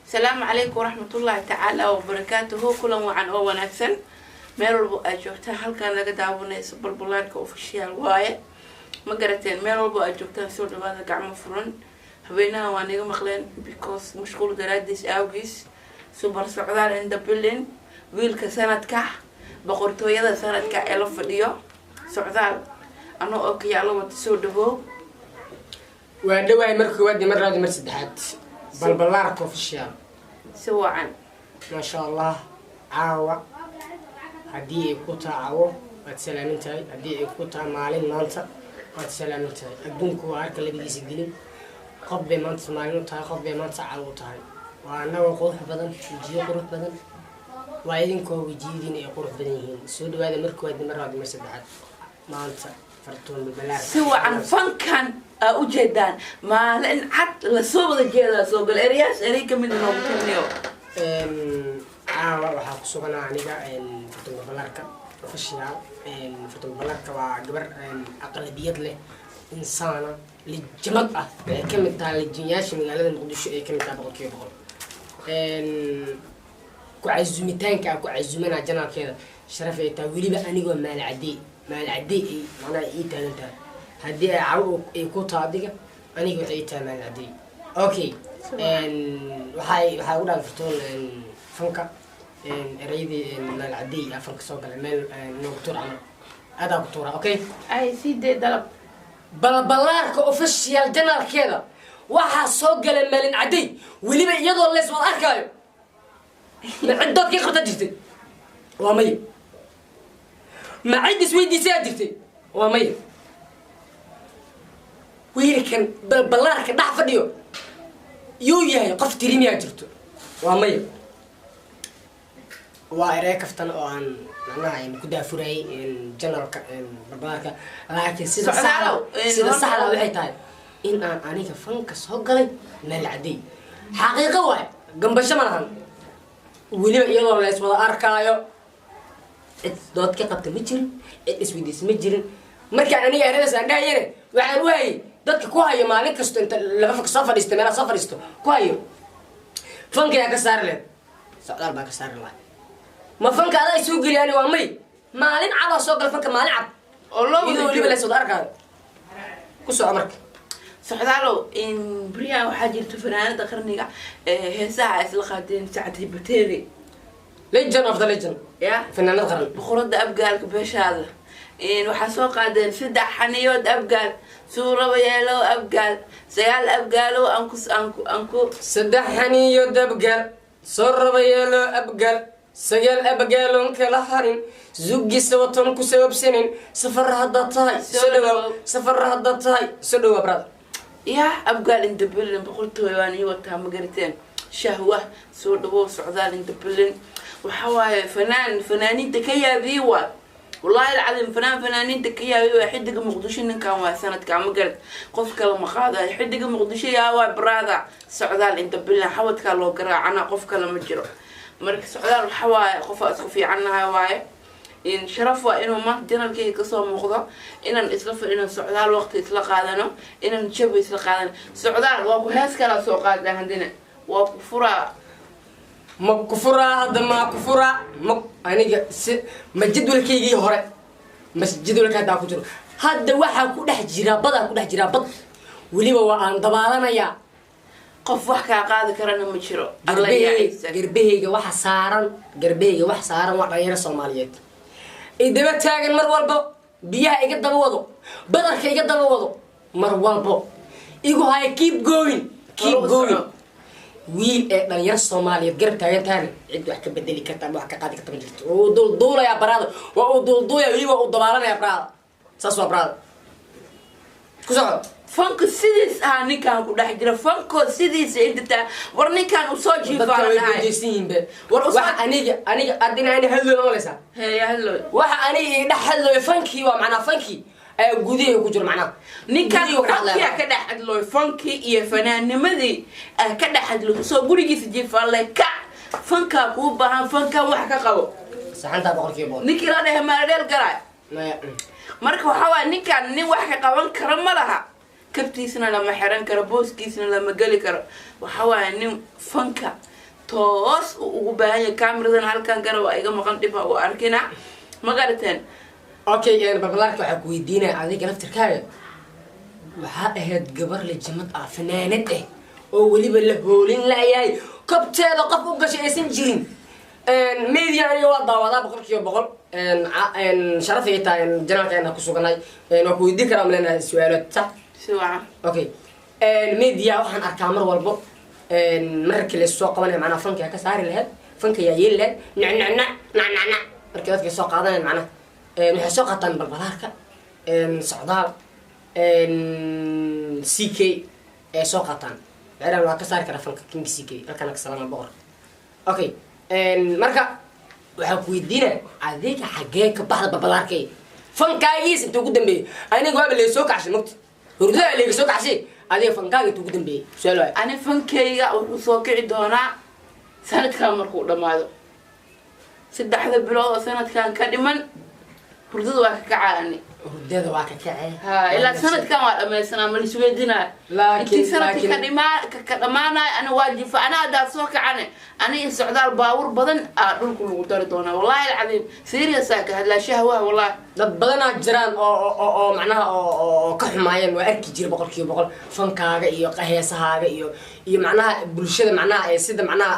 السلام عليكم ورحمة الله تعالى وبركاته. كل وعن أو ونكسن ميرو أجوكتان هل كان لقى دعونا سوبر بولارك أوفيشيال واي ما قرأتين ميرو أجوكتان سود هذا قاع مفرن هبينا وانيجو مخلين because مشغول دراديس أوجيس سوبر سعودان عند بلين ويل كسنة كح بقرتو يدا سنة كح ألف اليو سعودان أنا أوكي على وقت سود هو ودواي مركو ودي مرة دي مرسدحات بالبلارك أوفيشيال سواء ما شاء الله عاوة هدي كوتا عاوة وتسلامتها هدي كوتا مالين مانتا وتسلامتها أدونكو هارك اللي بيجي سجلين قبل مانتا مالين تاي قبل مانتا عاوة تاي وأنا وقروح بدن جي قروح بدن وعيدينكو وجيدين يقروح بدنيين سود هذا مركو ودي مرة دي مرسدحات مانتا فرتون بالبلارك سواء فنكان أوجدان ما لأن حتى لصوب الجيل صوب الأرياس أريك من الممكنيو عاوة waxaa ku sugan aniga fartun balarka official fartun balarka waa gabar aqaliyad leh insana lijmad ah ee kamid tahay lijinyaasha magaalada Muqdisho ee kamid tahay boqolkiiba boqol ku cazumitaanka ku cazumana janaalkeeda sharaf ay tahay waliba anigoo maal cadii macna ii taaganta hadii ay caawo ay ku taadiga aniga waxay tahay maal cadii okay waxay u dhan fartun fanka ريدي العادية أفرق سوق المال نقطور عنه هذا قطورة أوكي أي سيدي دلب بلارك أوفيشيال جنرال كذا واحد سوق المال العادي واللي بيجوا اللي اسمه أركايو العداد كي خرجت جرتي وامي ما عندي سويدي سادرتي وامي ويركن بلارك ضعف ديو يا قفت ريمي أجرته وامي وأريك كفتن أن معناها إن كده فري إن جنرال بربارك لكن سيد السحلة وحي تاي إن أنا كفنك سوقلي من العادي حقيقة واحد جنب الشمال ولي يلا ولا اسمه أركايو دوت كقبت مجرم اسمه مجرم مركي أنا أريد أن أجي وعن وعي دوت كوهاي مالك كست أنت لفك سفر استمر سفر استو كوهاي فنك يا كسر له سؤال بقى كسر له ما فنك هذا يسوق لي أنا وأمي مالين على سوق الفنك مالين عب الله يدور لي بلا صدار كان كسر عمرك سحدالو إن بريا وحاجة تفران دخلني هي ساعة سلخاتين ساعة بتيري ليجن أفضل ليجن يا فنان الغرب بخرد أبقالك بيش هذا إن وحسوق قادن سدع حنيود أبقال سورة ويالو أبقال سيال أبقالو أنكو سدع حنيود أبقال سورة ويالو أبقال سجل أبقالون كلا حرين زوجي سوتهم كسبب سنين سفر هدتاي سفر هدتاي سدوا براد يا أبقال إنت بلن بقولت واني وقتها مقرتين شهوة سودو سعودان إنت بلن وحواي فنانين تكيا بيوا والله العظيم فنانين تكيا بيوا حدق مقدوشي إن كان سنة كان مقرت قف كلام خاذا حدق مقدوشي يا وبرادا سعودان إنت بلن حوت كلو قرا عنا قف كلام مجرو مركز سعودان وحواي قفا أسخفي عنها هواي إن شرفوا إنه ما جنال كي قصوا مخضة إن الإسلاف إن السعودان وقت إطلاق هذا إن نشوف إطلاق هذا السعودان وابهاس كلا سوقات ده عندنا وكفرة ما كفرة هذا ما كفرة ما أنا ما جدول كي يجي هراء بس جدول كذا كتير هذا واحد كده جرابة ولي بوا عن دبارنا يا قف وحكا قاعد كرنا مشرو قربيه واحد سارن وعير الصوماليات إذا بتاعن مر والبو بيها يقدر وضو بدر كي يقدر وضو مر والبو يقول هاي keep going ويل عير الصوماليات قرب تاعن عدو حكي بدلي كتاب وحكا قاعد كتاب جرت ودول يا براد ودول يا ويبا ودبارنا يا براد ساسوا براد كذا فانك سيديس نيكان كو دحجرا فانكو سيديس انت ورنيكان وسوجي فارناي جيسين waxa aniga adina aan hadlo nooleysa هي هلو waxa aniga dhaxlo fanki waa macna fanki ay gudiga ku jiro macna ninkan fanki ka dhaxlo fanki iyo fanaanimadii ka dhaxlo soo gurigiisa jiifalay ka fanka ku baahan fanka wax ka qabo saxanta boqolkiiba ninki la dhahay maadeel garay marka waxa waa ninkan nin wax ka qaban kara ma laha كبتيسنا لما حرن كرا بوسكيسنا لما قالي كرا وحواني فنكا toos ugu baahan yahay kaamiradan halkan gara waa iga maqan dhib u arkina ma garateen okay balbalaarka waxaa ku weydiinaya adiga laftirkaaga waxaa ahayd gabar la jamad ah fanaanad ah oo weliba la hoolin layahay kabteeda qof u gashay aysan jirin media aniga waa daawadaa 100% sharaf ay tahay janaalkeena ku suganay waa ku weydiin karaa malena su'aalo sax si wacan okay media waxaan arkaa mar walbo marka la soo qabanay macna fanka ka saari lahayd fanka yaa yeel lahayd nacnacna marka dadka soo qaadanay macna waxay soo qaataan balbalaarka socdaal CK ee soo qaataan waxaan waa ka saari karaa fanka king CK halkan ka salaam boqor okay marka waxa ku weydiina adiga xagee ka baxda balbalaarkay fankaagiis inta ugu dambeeyay aniga waa la soo kacshay mugti hurdada la soo kacshay adiga fankaaga inta ugu dambeeyay su'aal waay ani fankayga wuxuu soo kici doonaa sanadkan markuu dhamaado 3 bilood oo sanadkan ka dhiman hurdada waa ka kacaani hurdada waa ka kacay ha ilaa sanadkan waa dhameysana ma lisweydinaa laakiin sanadka ka dhamaanay ana waajib ana hada soo kacane ani socdaal baawur badan dhulku lagu dari doona wallahi alcadiim serious ka hadla shahwa wallahi dad badan jiraan oo macnaha oo ka xumaayeen waa arki jira 100% fankaaga iyo qaheesahaaga iyo macnaha bulshada macnaha sida macnaha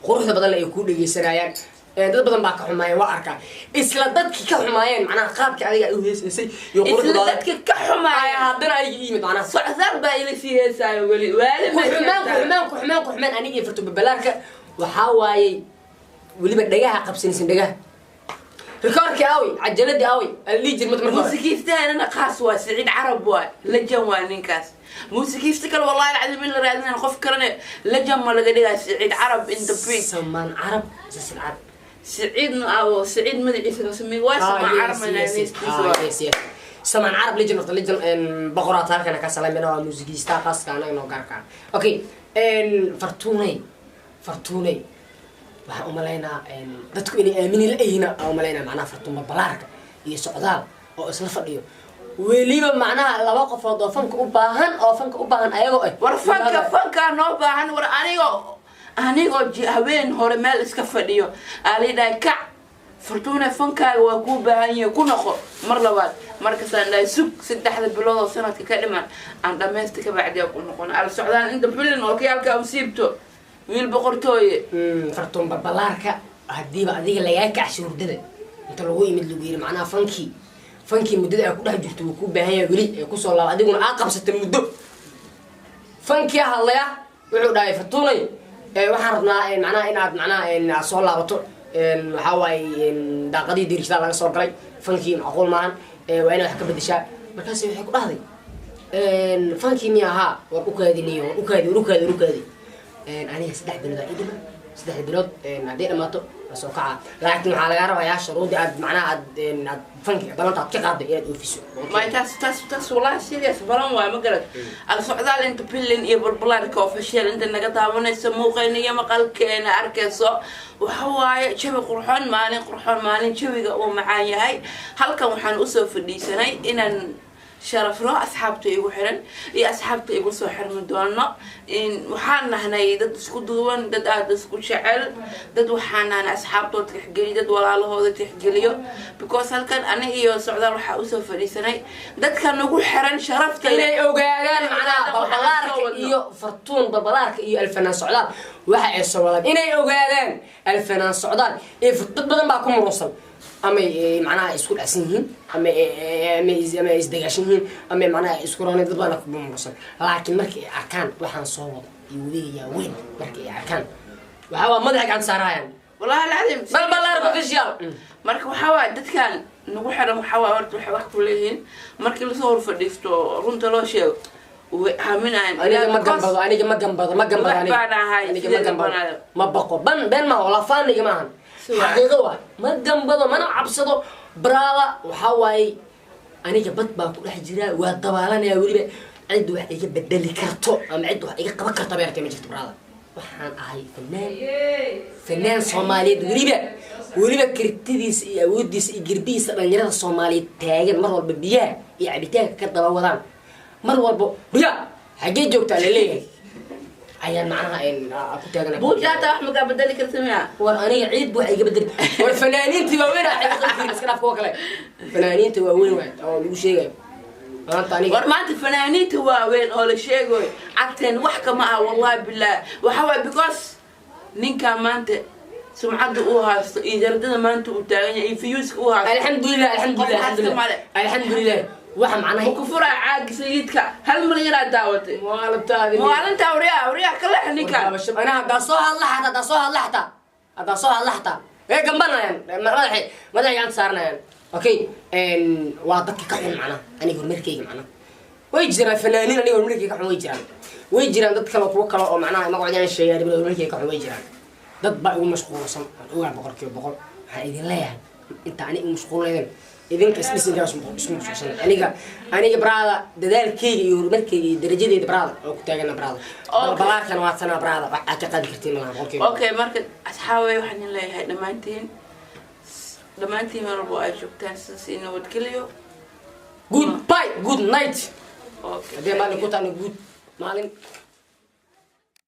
quruxda badan ay ku dhageysanayaan dad badan baa ka xumaayeen waa arkaa isla dadkii ka xumaayeen macnaha qaabka adiga u heesaysay iyo quruxda dadkii ka xumaayeen haddana ay yimid macnaha socdaal baa ila sii heesaayo wali xumaan aniga farto babalaarka waxaa waayay weliba dhagaha qabsanaysan dhagaha rikoorkii aaway cajaladii aaway alii jirmad markaa muusikiistaana qaas waa Saciid Carab waa lajan waa ninkaas muusikiista kale wallahi alcadiim in la raadinay qof kalena lajan ma laga dhigaa Saciid Carab in the beat samaan carab Saciid Carab سعيدنا أو سعيد مدري إيش نسميه واسمع عرب من الناس سمع عرب لجنة بقرات هالك أنا كسلام أنا موسيقيستا قاس كأنا نوقارك أوكي فرتوني waxaan u maleynaa dadku inay aamini laayna oo maleynaa macnaha fartuuma balaarka iyo socdaal oo isla fadhiyo weliba macnaha laba qofood oo fanka u baahan ayagoo war fanka noo baahan war anigoo haween hore meel iska fadhiyo aalidhay kac fartuuna fankaaga waa ku baahan yahay ku noqo mar labaad markaasaan dhahay sug 3 bilood oo sanadka ka dhiman aan dhameystii ka bacdi ku noqon al socdaan inta bilin oo kiyalka u siibto wiil boqortooye fartuun balaarka hadiiba adiga laga kacsho hurdada inta lagu yimid lagu yiri macnaha fanki muddada ay ku dhex jirto ku baahan yahay wali ay ku soo laab adiguna aad qabsatay muddo fanki hadlaya wuxuu dhahay fartuunay waxaan rabnaa macnaha inaad soo laabato waxa waaye daaqadii diirshada laga soo galay fankii macquul maahan waa inaad wax ka bedeshaa markaas waxay ku dhahday fankii miya ahaa war u kaadiniyo u kaadi aniga 3 bilood ay dhiman 3 bilood haddii dhamaato soo kaca laakiin waxaa laga rabayaa shuruudi aad macnaha aad fanki balanta aad ka qaaday inaad oofiso ما تاس والله سيريس برام واي ما قلت السعودال انت بلين iyo balbalaarka official inta naga taabanayso muuqeynaya maqalkeena arkayso waxa waaye jawi qurxoon maalin jawiga oo macaan yahay halkan waxaan u soo fadhiisanay inaan sharafno asxaabta igu xiran iyo asxaabta igu soo xirmi doono in waxaan nahnay dad isku duuban dad aad isku jecel dad waxaan nahnay asxaabtood tixgeliyo dad walaalahooda tixgeliyo because halkan aniga iyo socdaal waxa u soo fadhiisanay dadka nagu xiran sharafta inay ogaadaan macnaha balbalaarka iyo fartuun balbalaarka iyo alfanaan socdaal waxa ay soo wadaan inay ogaadaan alfanaan socdaal ee dad badan baa ku murusan ama macnaha isku dhacsanyihiin ama isdagaashanyihiin ama macnaha isku roonay dad badan ku murusan laakiin markii ay arkaan waxaan soo wado iyo wadiga weyn markii ay arkaan waxa waa madaxa gacan saarayaan wallahi alcadiim balbalaarka official marka waxa waa dadkan nagu xiran waxa waa horta waxa wax ku leeyihiin markii la soo hor fadhiisto runta loo sheego aniga ma gambado ma baqo ben ma wala faaniga maahan xaqiiqo waa ma gambado mana cabsado braada waxa waaye aniga bad baa ku dhex jira waa dabaalanaya weliba cid wax iga bedeli karto ama cid wax iga qaban karto beertay ma jirto braada waxaan ahay fanaan Soomaaliyeed weliba kartidiisa iyo awoodiisa iyo girbiisa dhalinyarada Soomaaliyeed taagan mar walba biyaha iyo cabitaanka ka daba wadaan mar walba riya xagee joogtaa la leeyahay ayaan macnaha ku taagana buujaata wax ma ka bedeli kartaa miya war aniga ciid buu iga bedel war fanaaniinti waa weyn iska dhaaf kuwa kale fanaaniinti waa weyn waay oo lagu sheegay maanta aniga war maanta fanaaniinta waa weyn oo la sheegoy cagteen wax kama ah wallahi billaah waxa waa because ninka maanta سمعته أوها إجردنا ما أنتوا تاعين فيوس أوها الحمد لله الحمد لله الحمد لله الحمد لله واحد معنا وكفر عاد سيدك هل ملينا دعوتي موالا أنت وريا كله هنيك أنا داسوها اللحظة داسوها اللحظة إيه جنبنا يعني ما ده يعني صارنا يعني أوكي واضح كحول معنا أنا يقول مركي معنا ويجرى فنانين أنا يقول مركي كحول ويجرى ضد كلا توكل أو معناه ما قاعدين الشيء يعني بيقول مركي كحول ويجرى dad baa ugu mashquulsan uga boqolkiiba boqol waxa idin leeyahay inta ani ugu mashquulayeen idinka ismisinkaas ismu mashquulsan aniga brada dadaalkeyga iyo horumarkeyga iyo darajadeeda brada oo ku taagana brada balaakan waa sana brada waxa ka qaadi kartiin ma boqolkiiba okay marka asxaabay waxaan leeyahay dhamaantiin marbo ay joogtaan siina wad kaliyo goodbye good night okay hadii maalin ku taano good maalin